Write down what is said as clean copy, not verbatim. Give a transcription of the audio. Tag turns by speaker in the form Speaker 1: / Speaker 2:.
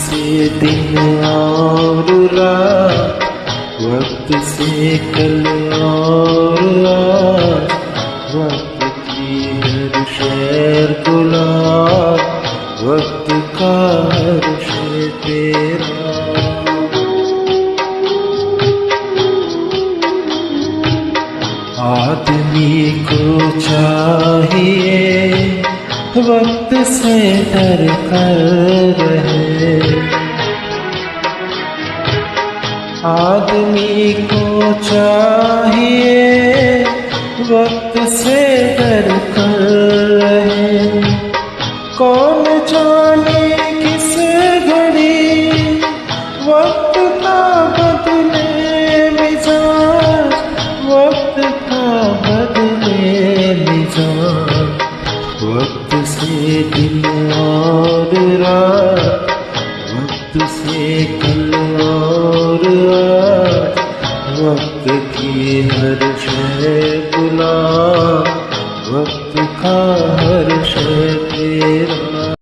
Speaker 1: से दिन और रात, वक्त से कल और आज, वक्त की हर शहर गुलाब, वक्त का हर शे तेरा। आदमी को चाहिए वक्त से डर कर रहे, आदमी को चाहिए वक्त से डर कर रहे। कौन जाने किस घड़ी वक्त का बदले मिजाज, वक्त का बदले मिजाज। वक्त से दिन और रात, वक्त से कल और आज, वक्त की हर शय गुलाब, वक्त का हर शय तेरा।